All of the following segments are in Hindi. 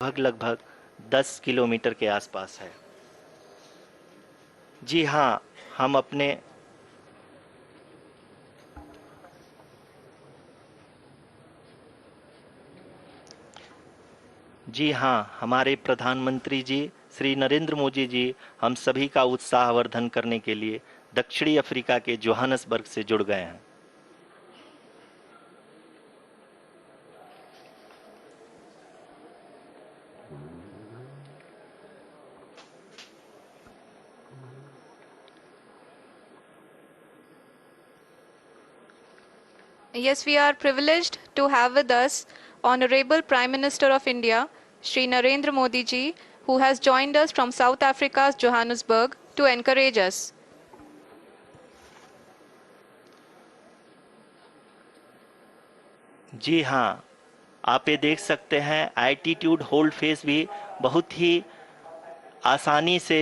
लगभग 10 किलोमीटर के आसपास है। जी हाँ, हम अपने जी हाँ, हमारे प्रधानमंत्री जी श्री नरेंद्र मोदी जी हम सभी का उत्साहवर्धन करने के लिए दक्षिणी अफ्रीका के जोहानसबर्ग से जुड़ गए हैं। Yes, we are privileged to have with us Honorable Prime Minister of India, Shri Narendra Modi ji, who has joined us from South Africa's Johannesburg to encourage us. जी हाँ, आप ये देख सकते हैं एल्टीट्यूड होल्ड फेस भी बहुत ही आसानी से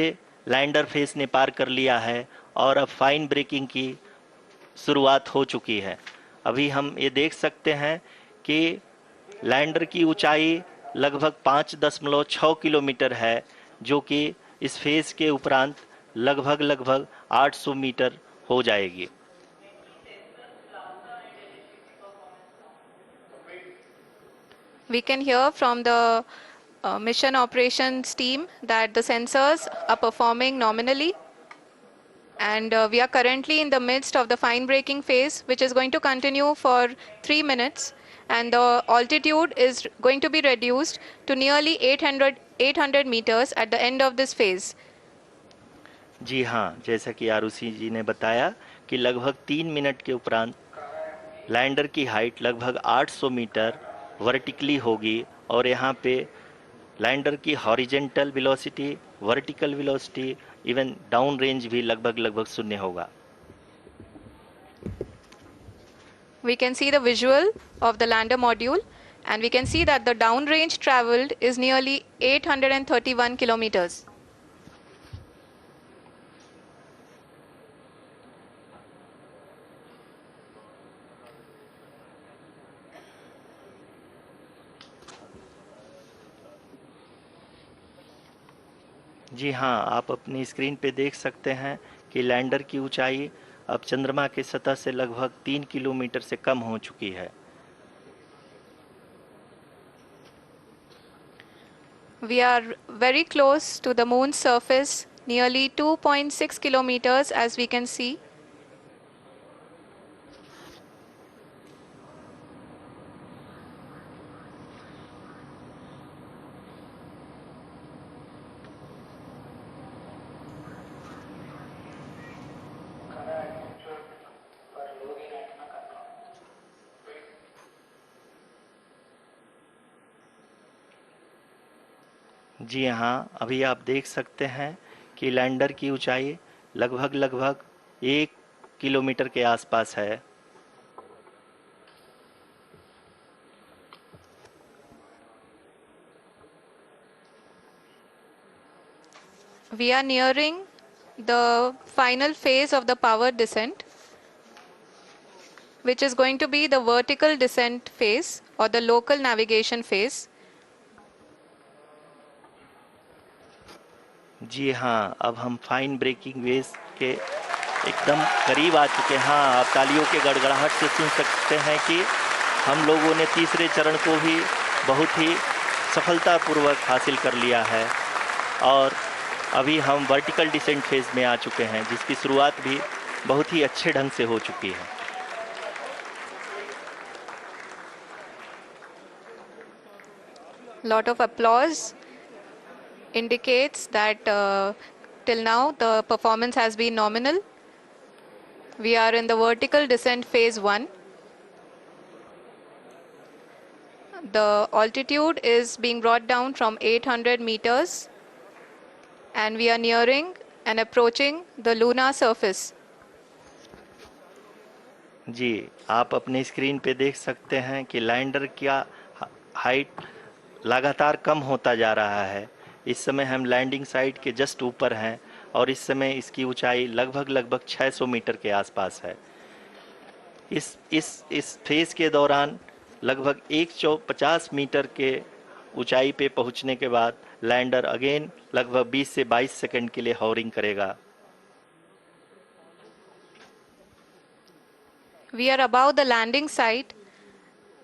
लैंडर फेस ने पार कर लिया है और अब फाइन ब्रेकिंग की शुरुआत हो चुकी है। अभी हम ये देख सकते हैं कि लैंडर की ऊंचाई लगभग 5.6 किलोमीटर है, जो कि इस फेज के उपरांत लगभग 800 मीटर हो जाएगी। We can hear from the mission operations team that the sensors are performing nominally, and we are currently in the midst of the fine braking phase, which is going to continue for 3 minutes, and the altitude is going to be reduced to nearly 800 meters at the end of this phase. जी हाँ, जैसा कि आरुषि जी ने बताया कि लगभग 3 मिनट के उपरांत लैंडर की हाइट लगभग 800 मीटर वर्टिकली होगी और यहाँ पे लैंडर की horizontal velocity, vertical velocity, even down range भी लगभग शून्य होगा। We can see the visual of the lander module, and we can see that the downrange traveled is nearly 831 kilometers. जी हाँ, आप अपनी स्क्रीन पे देख सकते हैं कि लैंडर की ऊंचाई अब चंद्रमा की सतह से लगभग 3 किलोमीटर से कम हो चुकी है। We are very close to the moon's surface, nearly 2.6 kilometers as we can see. जी हाँ, अभी आप देख सकते हैं कि लैंडर की ऊंचाई लगभग 1 किलोमीटर के आसपास है। We are nearing the final phase of the power descent, which is going to be the vertical descent phase or the local navigation phase. जी हाँ, अब हम फाइन ब्रेकिंग वेव के एकदम करीब आ चुके हैं। हाँ, आप तालियों के गड़गड़ाहट से सुन सकते हैं कि हम लोगों ने तीसरे चरण को भी बहुत ही सफलतापूर्वक हासिल कर लिया है और अभी हम वर्टिकल डिसेंट फेज में आ चुके हैं, जिसकी शुरुआत भी बहुत ही अच्छे ढंग से हो चुकी है। Lot of applause indicates that till now the performance has been nominal. We are in the vertical descent phase 1. The altitude is being brought down from 800 meters, and we are nearing and approaching the lunar surface. जी, आप अपनी स्क्रीन पे देख सकते हैं कि लैंडर का हाइट लगातार कम होता जा रहा है। इस समय हम लैंडिंग साइट के जस्ट ऊपर हैं और इस समय इसकी ऊंचाई लगभग 600 मीटर के आसपास है। इस फेज के दौरान लगभग 150 मीटर के ऊंचाई पे पहुंचने के बाद लैंडर अगेन लगभग 20 से 22 सेकंड के लिए हॉवरिंग करेगा। We are above the landing site.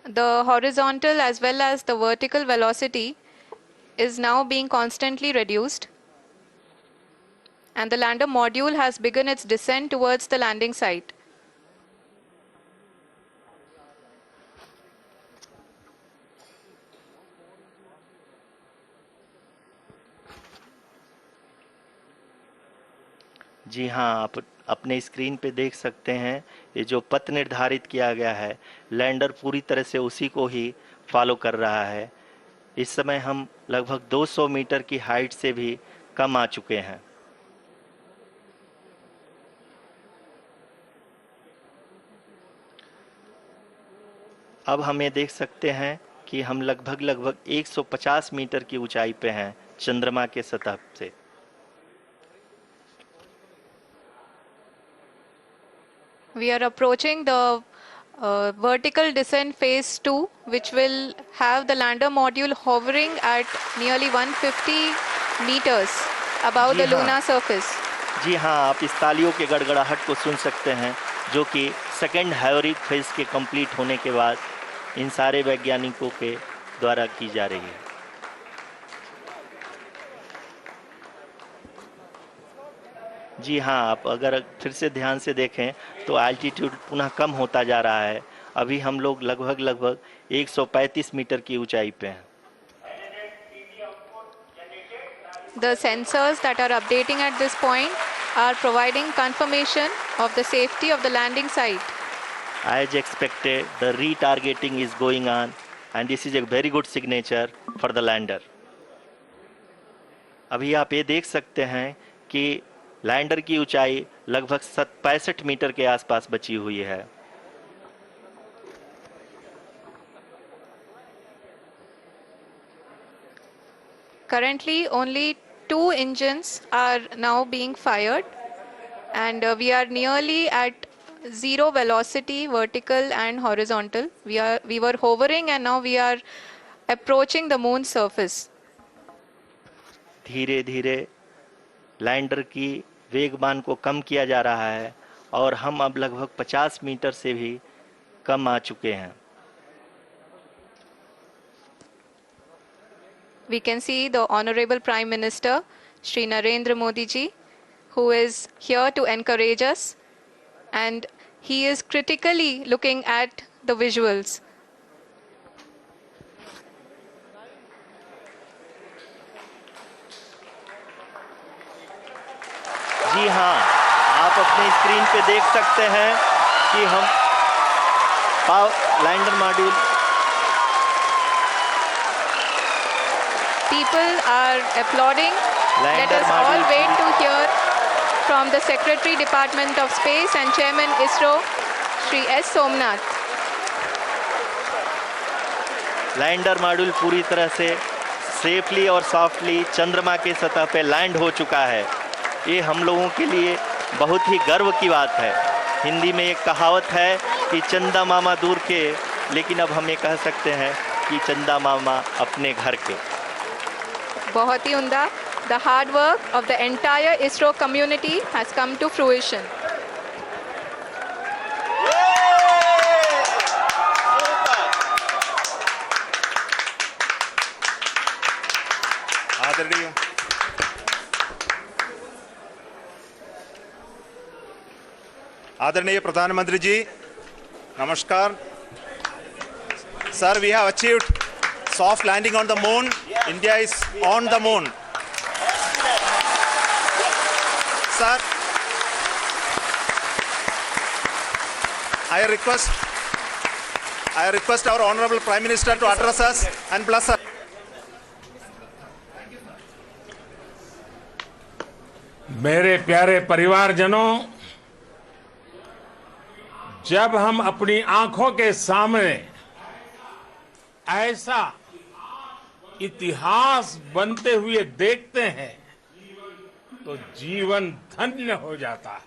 The horizontal as well as the vertical velocity is now being constantly reduced. And the lander module has begun its descent towards the landing site. जी हाँ, आप अपने स्क्रीन पे देख सकते हैं ये जो पथ निर्धारित किया गया है, लैंडर पूरी तरह से उसी को ही फॉलो कर रहा है। इस समय हम लगभग 200 मीटर की हाइट से भी कम आ चुके हैं। अब हम ये देख सकते हैं कि हम लगभग 150 मीटर की ऊंचाई पे हैं चंद्रमा के सतह से। We are approaching the vertical descent phase 2, which will have the lander module hovering at nearly 150 meters above the lunar surface. जी हाँ, आप इस तालियों के गड़गड़ाहट को सुन सकते हैं जो कि सेकेंड हाइवरिक फेज के कंप्लीट होने के बाद इन सारे वैज्ञानिकों के द्वारा की जा रही है। जी हाँ, आप अगर फिर से ध्यान से देखें तो एल्टीट्यूड पुनः कम होता जा रहा है। अभी हम लोग लगभग 135 मीटर की ऊंचाई पे हैं। The sensors that are updating at this point are providing confirmation of the safety of the landing site. As expected, the retargeting is going on and this is a very good signature for the lander. अभी आप ये देख सकते हैं कि लैंडर की ऊंचाई लगभग 65 मीटर के आसपास बची हुई है। Currently, only 2 engines are now being fired, and we are nearly at zero velocity, vertical and horizontal. We were hovering, and now we are approaching the moon's surface. धीरे धीरे लैंडर की वेगमान को कम किया जा रहा है और हम अब लगभग 50 मीटर से भी कम आ चुके हैं। We can see the Honorable Prime Minister, Shri Narendra Modi ji, who is here to encourage us, and he is critically looking at the visuals. जी हाँ, आप अपने स्क्रीन पे देख सकते हैं कि हम lander module People are applauding. Let us all wait to hear from the Secretary Department of Space and Chairman ISRO, Shri S. Somnath. Lander module पूरी तरह से सेफली और सॉफ्टली चंद्रमा के सतह पे लैंड हो चुका है। ये हम लोगों के लिए बहुत ही गर्व की बात है। हिंदी में एक कहावत है कि चंदा मामा दूर के, लेकिन अब हम ये कह सकते हैं कि चंदा मामा अपने घर के। बहुत ही उम्दा. The hard work of the entire ISRO community has come to fruition. आदरणीय प्रधानमंत्री जी, नमस्कार। Sir, we have achieved soft landing on the moon. India is on the moon. Sir, I request our Honorable Prime Minister to address us and bless us. मेरे प्यारे परिवारजनों, जब हम अपनी आंखों के सामने ऐसा इतिहास बनते हुए देखते हैं तो जीवन धन्य हो जाता है।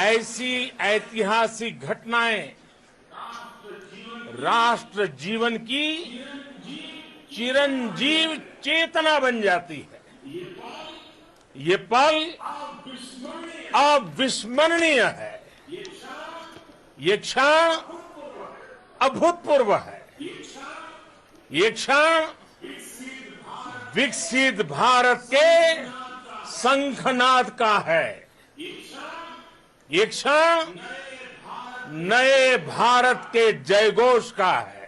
ऐसी ऐतिहासिक घटनाएं राष्ट्र जीवन की चिरंजीव चेतना बन जाती है। ये पल अविस्मरणीय है। ये क्षण अभूतपूर्व है। ये क्षण विकसित भारत के शंखनाद का है। ये क्षण नए भारत के जयघोष का है।